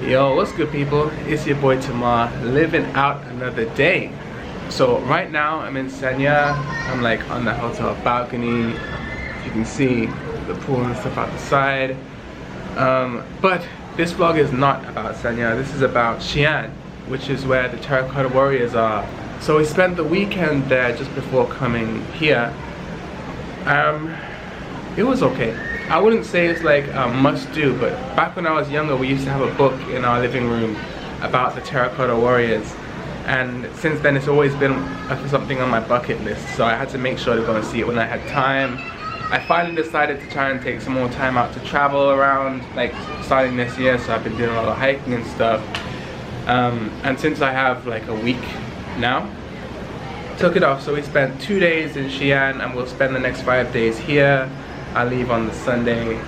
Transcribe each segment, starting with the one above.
Yo, what's good people? It's your boy Tamar, living out another day. So right now I'm in Xi'an. I'm like on the hotel balcony. You can see the pool and stuff out the side. But this vlog is not about Xi'an. This is about Xi'an, which is where the Terracotta Warriors are. So we spent the weekend there just before coming here. It was okay. I wouldn't say it's like a must-do, but back when I was younger, we used to have a book in our living room about the Terracotta Warriors, and since then it's always been something on my bucket list, so I had to make sure to go and see it when I had time. I finally decided to try and take some more time out to travel around, like starting this year, so I've been doing a lot of hiking and stuff. And since I have like a week now, took it off, so we spent 2 days in Xi'an and we'll spend the next 5 days here. I leave on the Sunday.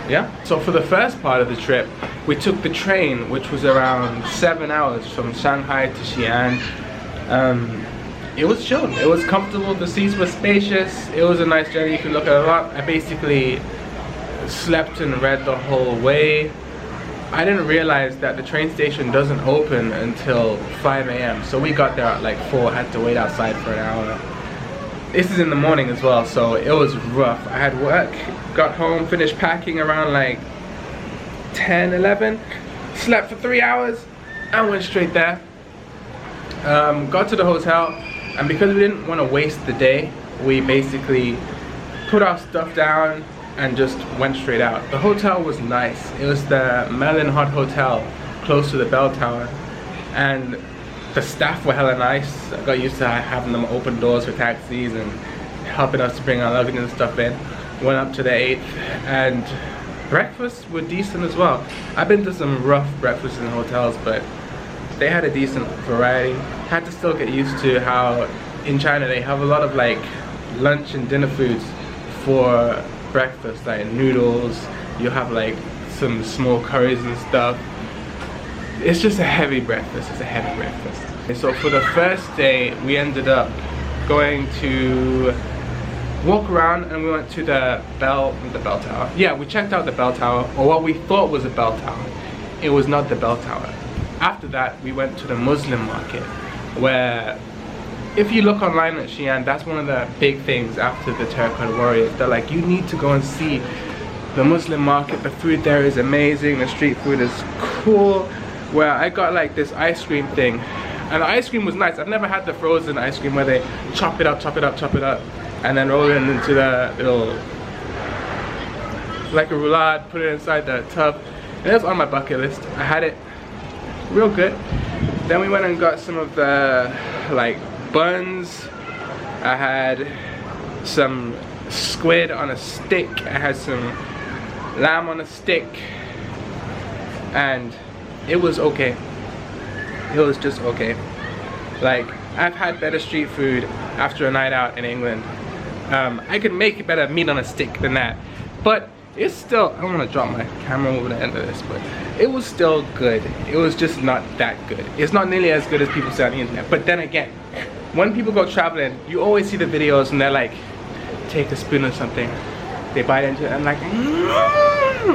Yeah, so for the first part of the trip we took the train, which was around 7 hours from Shanghai to Xi'an. It was chill, it was comfortable, the seats were spacious, it was a nice journey. You could look at a lot. I basically slept and read the whole way. I didn't realize that the train station doesn't open until 5 AM, so we got there at like 4, had to wait outside for an hour. This is in the morning as well, so it was rough. I had work, got home, finished packing around like 10, 11, slept for 3 hours and went straight there. Got to the hotel, and because we didn't want to waste the day, we basically put our stuff down and just went straight out. The hotel was nice. It was the Melon Hot Hotel, close to the bell tower, and the staff were hella nice. I got used to having them open doors for taxis and helping us to bring our luggage and stuff in. Went up to the 8th, and breakfasts were decent as well. I've been to some rough breakfasts in hotels, but they had a decent variety. Had to still get used to how in China they have a lot of like lunch and dinner foods for breakfast, like noodles. You have like some small curries and stuff. It's just a heavy breakfast. It's a heavy breakfast. And so for the first day, we ended up going to walk around, and we went to the bell tower. Yeah, we checked out the bell tower, or what we thought was a bell tower. It was not the bell tower. After that, we went to the Muslim market, where if you look online at Xi'an, that's one of the big things after the Terracotta Warriors. They're like, you need to go and see the Muslim market. The food there is amazing. The street food is cool. Where I got like this ice cream thing, and the ice cream was nice. I've never had the frozen ice cream where they chop it up, and then roll it into the little, like a roulade, put it inside the tub. And it was on my bucket list. I had it, real good. Then we went and got some of the like buns. I had some squid on a stick. I had some lamb on a stick, and it was okay. It was just okay. Like, I've had better street food after a night out in England. I could make better meat on a stick than that, but it's still, I don't want to drop my camera over the end of this, but it was still good. It was just not that good. It's not nearly as good as people say on the internet. But then again, when people go traveling, you always see the videos and they're like, take a spoon or something, they bite into it, and I'm like,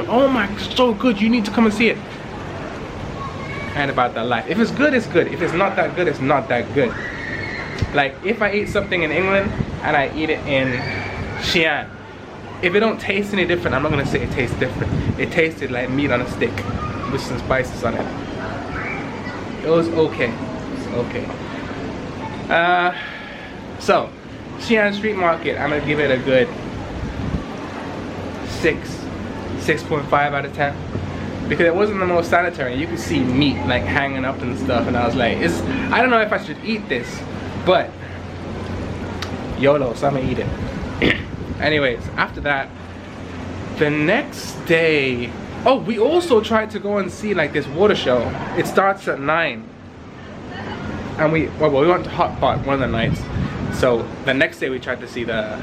oh my, so good, you need to come and see it. And about that life. If it's good, it's good. If it's not that good, it's not that good. Like, if I eat something in England and I eat it in Xi'an, if it don't taste any different, I'm not gonna say it tastes different. It tasted like meat on a stick with some spices on it. It was okay. It's okay. So Xi'an street market, I'm gonna give it a good 6.5 out of 10. Because it wasn't the most sanitary. You could see meat like hanging up and stuff, and I was like, I don't know if I should eat this, but YOLO, so I'm gonna eat it. Anyways, after that, the next day, oh, we also tried to go and see like this water show. It starts at 9, and we went to Hot Pot one of the nights. So the next day we tried to see the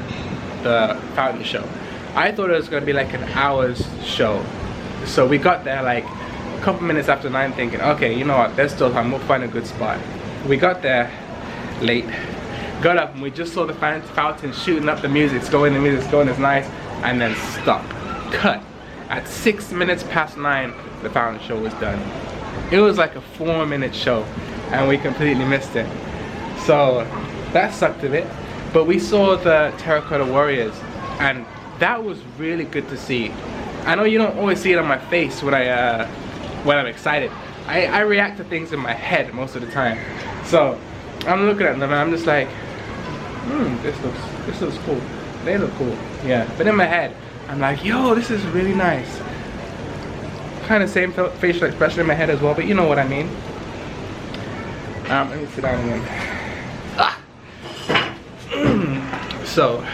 fountain show. I thought it was gonna be like an hour's show. So we got there like a couple minutes after 9 thinking, okay, you know what, there's still time, we'll find a good spot. We got there late, got up, and we just saw the fountain shooting up, the music's going, it's nice, and then stop, cut. At 6 minutes past 9, the fountain show was done. It was like a 4-minute show, and we completely missed it. So that sucked a bit. But we saw the Terracotta Warriors, and that was really good to see. I know you don't always see it on my face when I'm excited. I react to things in my head most of the time. So I'm looking at them and I'm just like, this looks cool. They look cool. Yeah. But in my head, I'm like, yo, this is really nice. Kind of same facial expression in my head as well, but you know what I mean. Let me sit down again. So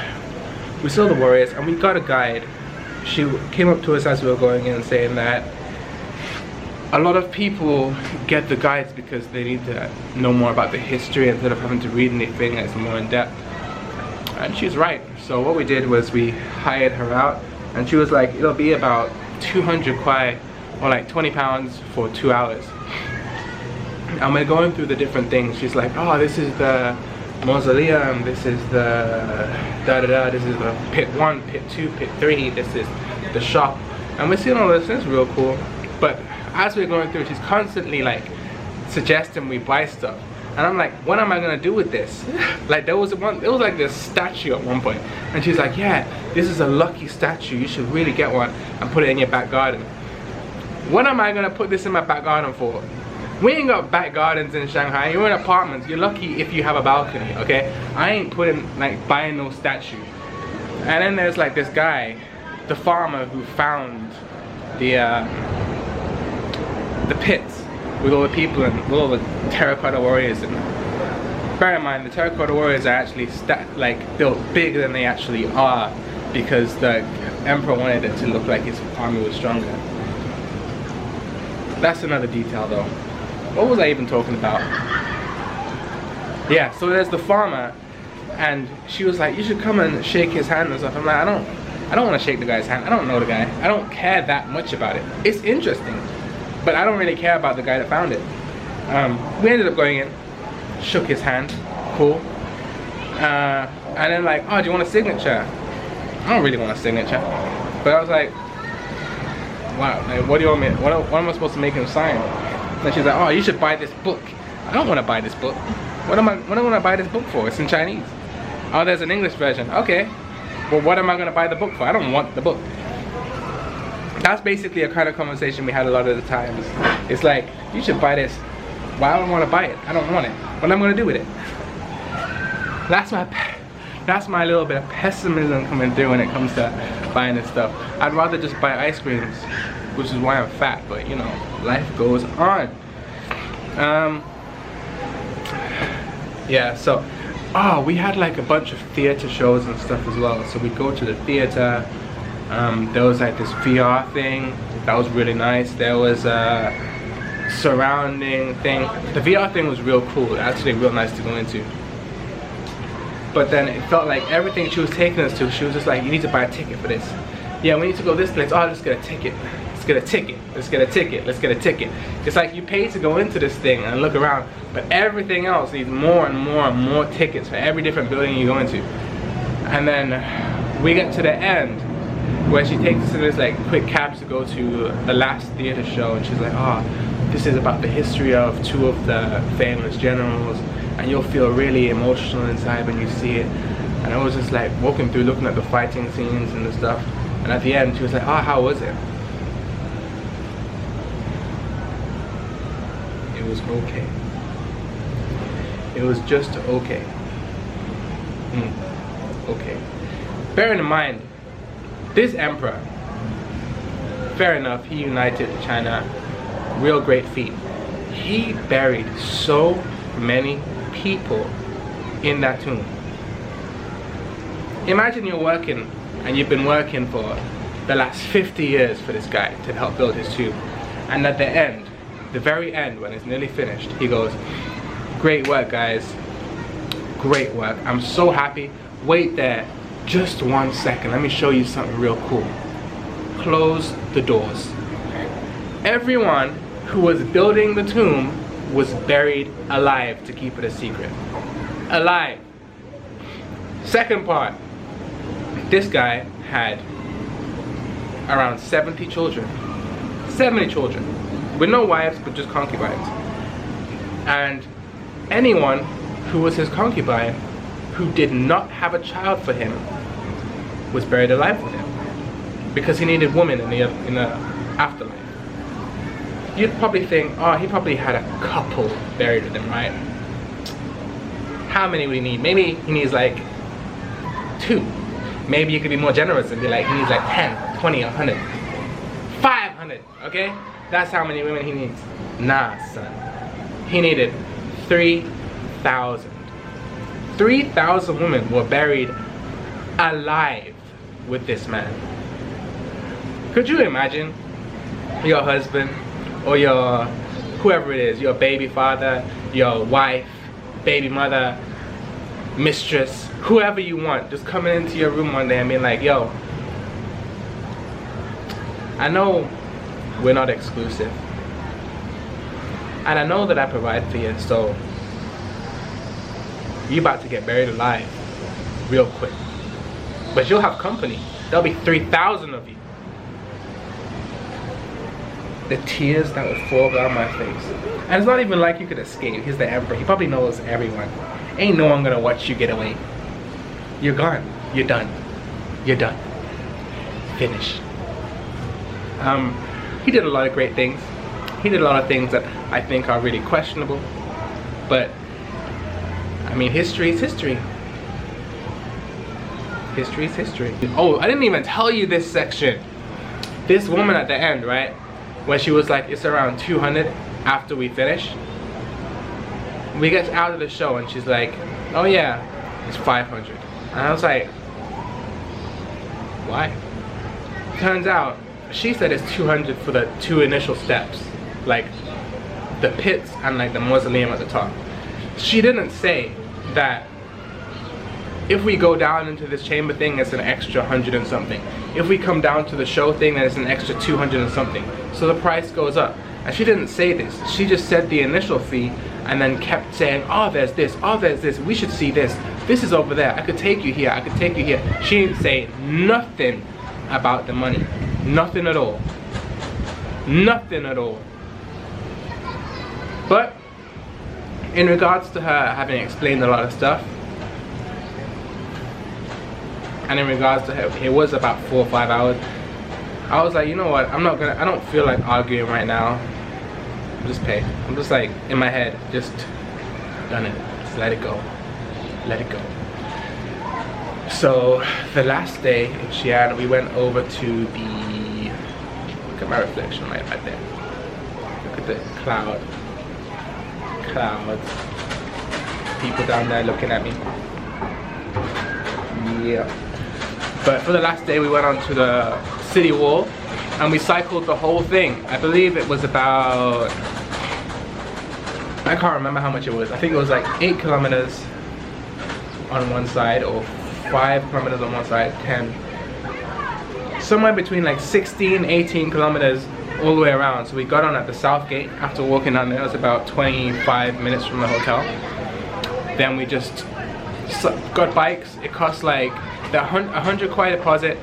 we saw the Warriors and we got a guide. She came up to us as we were going in saying that a lot of people get the guides because they need to know more about the history instead of having to read anything that's more in depth. And she's right. So what we did was we hired her out, and she was like, it'll be about 200 kwai, or like 20 pounds for 2 hours. And we're going through the different things. She's like, oh, this is the mausoleum, this is the this is the pit 1, pit 2, pit 3, this is the shop. And we're seeing all this, it's real cool. But as we're going through, she's constantly like suggesting we buy stuff. And I'm like, what am I gonna do with this? Like there was like this statue at one point, and she's like, yeah, this is a lucky statue, you should really get one and put it in your back garden. What am I gonna put this in my back garden for? We ain't got back gardens in Shanghai. You're in apartments. You're lucky if you have a balcony, okay? I ain't buying no statue. And then there's like this guy, the farmer who found the pits with all the people and with all the Terracotta Warriors. And bear in mind, the Terracotta Warriors are actually built bigger than they actually are because the emperor wanted it to look like his army was stronger. That's another detail though. What was I even talking about? Yeah, so there's the farmer, and she was like, you should come and shake his hand and stuff. I'm like, I don't want to shake the guy's hand. I don't know the guy. I don't care that much about it. It's interesting, but I don't really care about the guy that found it. We ended up going in, shook his hand, cool. And then like, oh, do you want a signature? I don't really want a signature. But I was like, wow, like, what do you want me, what am I supposed to make him sign? And she's like, oh, you should buy this book. I don't want to buy this book. What am I gonna buy this book for? It's in Chinese. Oh, there's an English version. Okay. Well, what am I gonna buy the book for? I don't want the book. That's basically a kind of conversation we had a lot of the times. It's like, you should buy this. Why don't I want to buy it? I don't want it. What am I gonna do with it? That's my little bit of pessimism coming through when it comes to buying this stuff. I'd rather just buy ice creams, which is why I'm fat, but you know, life goes on. Yeah, so, oh, we had like a bunch of theater shows and stuff as well. So we go to the theater. There was like this VR thing that was really nice. There was a surrounding thing. The VR thing was real cool, actually real nice to go into. But then it felt like everything she was taking us to, she was just like, you need to buy a ticket for this. Yeah, we need to go this place. Oh, let's get a ticket. Let's get a ticket. Let's get a ticket. Let's get a ticket. It's like you pay to go into this thing and look around, but everything else needs more and more and more tickets for every different building you go into. And then we get to the end where she takes us in this like quick cab to go to the last theater show, and she's like, oh, this is about the history of 2 of the famous generals, and you'll feel really emotional inside when you see it. And I was just like walking through looking at the fighting scenes and the stuff, and at the end she was like, oh, how was it? It was okay. It was just okay. Okay. Bearing in mind, this emperor, fair enough, he united China, real great feat. He buried so many people in that tomb. Imagine you're working, and you've been working for the last 50 years for this guy to help build his tomb. And at the end, the very end, when it's nearly finished, he goes, great work, guys. Great work. I'm so happy. Wait there. Just 1 second. Let me show you something real cool. Close the doors. Everyone who was building the tomb was buried alive to keep it a secret. Alive. Second part. This guy had around 70 children. 70 children. With no wives, but just concubines. And anyone who was his concubine, who did not have a child for him, was buried alive with him. Because he needed women in the afterlife. You'd probably think, oh, he probably had a couple buried with him, right? How many would he need? Maybe he needs like 2. Maybe you could be more generous and be like, he needs like 10, 20, 100, 500, okay? That's how many women he needs. Nah, son. He needed 3,000. 3,000 women were buried alive with this man. Could you imagine your husband or your whoever it is, your baby father, your wife, baby mother, mistress, whoever you want, just coming into your room one day and being like, yo, I know we're not exclusive, and I know that I provide for you, so you about to get buried alive real quick, but you'll have company. There'll be 3,000 of you. The tears that would fall down my face. And it's not even like you could escape. He's the emperor. He probably knows everyone. Ain't no one gonna watch you get away. You're gone. You're done. You're done. Finish. He did a lot of great things. He did a lot of things that I think are really questionable. But, I mean, history is history. History is history. Oh, I didn't even tell you this section. This woman at the end, right? When she was like, it's around 200 after we finish. We get out of the show and she's like, oh yeah, it's 500. And I was like, why? Turns out, she said it's 200 for the 2 initial steps. Like, the pits and like the mausoleum at the top. She didn't say that if we go down into this chamber thing, it's an extra 100 and something. If we come down to the show thing, then it's an extra 200 and something. So the price goes up. And she didn't say this. She just said the initial fee and then kept saying, oh, there's this, oh, there's this, we should see this. This is over there, I could take you here, I could take you here. She didn't say nothing about the money. Nothing at all. Nothing at all. But in regards to her having explained a lot of stuff, and in regards to her, it was about 4 or 5 hours. I was like, you know what? I don't feel like arguing right now. Just pay. I'm just like, in my head, just done it. Just let it go. Let it go. So, the last day in Xi'an, we went over to the, look at my reflection right there. Look at the clouds. People down there looking at me. Yeah. But for the last day we went onto the city wall and we cycled the whole thing. I believe it was about, I can't remember how much it was. I think it was like 8 kilometers on one side or 5 kilometers on one side, 10. Somewhere between like 16, 18 kilometers all the way around. So we got on at the south gate after walking down there. It was about 25 minutes from the hotel. Then we just got bikes. It cost like the 100 kwai deposit.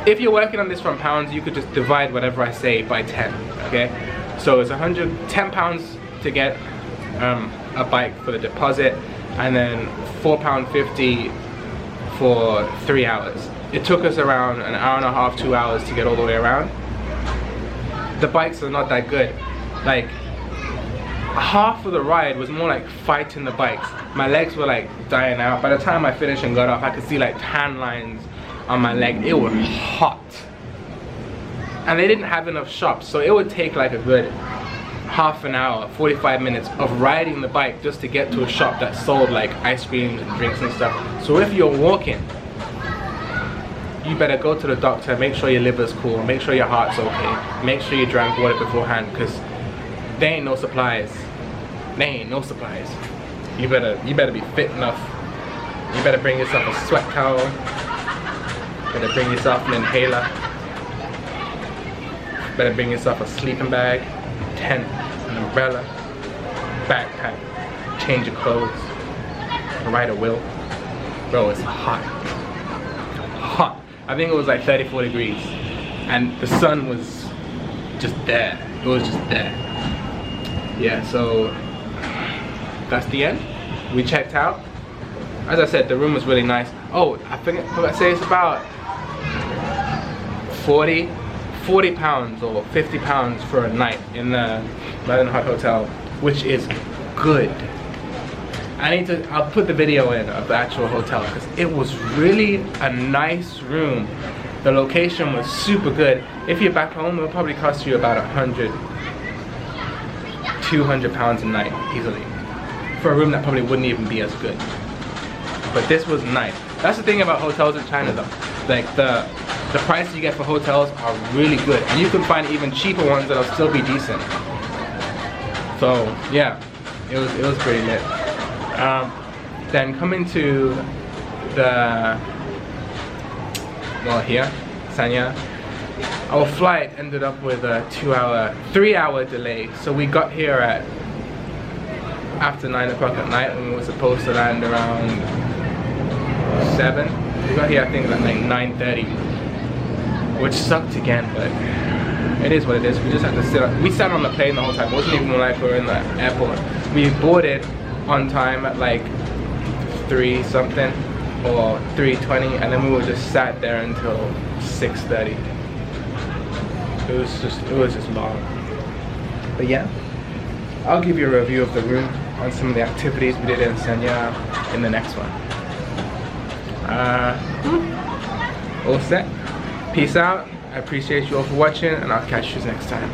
If you're working on this from pounds, you could just divide whatever I say by 10, okay? So it's 110 pounds to get a bike for the deposit, and then £4.50 for 3 hours. It took us around an hour and a half, 2 hours to get all the way around. The bikes are not that good. Like, half of the ride was more like fighting the bikes. My legs were like dying out. By the time I finished and got off, I could see like tan lines on my leg. It was hot. And they didn't have enough shops, so it would take like a good half an hour, 45 minutes of riding the bike just to get to a shop that sold like ice creams and drinks and stuff. So if you're walking, you better go to the doctor, make sure your liver's cool, make sure your heart's okay, make sure you drank water beforehand, because there ain't no supplies. There ain't no supplies. You better be fit enough. You better bring yourself a sweat towel. You better bring yourself an inhaler. You better bring yourself a sleeping bag, tent, an umbrella, backpack, change of clothes, write a will. Bro, it's hot. Hot. I think it was like 34 degrees. and the sun was just there. It was just there. Yeah, so that's the end. We checked out. As I said, the room was really nice. Oh, I forgot to say it's about 40 pounds or 50 pounds for a night in the London Hut Hotel, which is good. I'll put the video in of the actual hotel because it was really a nice room. The location was super good. If you're back home, it'll probably cost you about 100, 200 pounds a night easily for a room that probably wouldn't even be as good. But this was nice. That's the thing about hotels in China though. Like the prices you get for hotels are really good, and you can find even cheaper ones that'll still be decent. So yeah, it was pretty lit. Then coming to the here, Xi'an, our flight ended up with a 3-hour delay. So we got here at after 9 o'clock at night when we were supposed to land around 7. We got here I think at like 9:30, which sucked again, but it is what it is. We just had to sit on, we sat on the plane the whole time. It wasn't even like we were in the airport. We boarded on time at like 3 something or 3:20, and then we were just sat there until 6:30. It was just long. But yeah, I'll give you a review of the room on some of the activities we did in Xi'an in the next one. All set. Peace out. I appreciate you all for watching, and I'll catch you next time.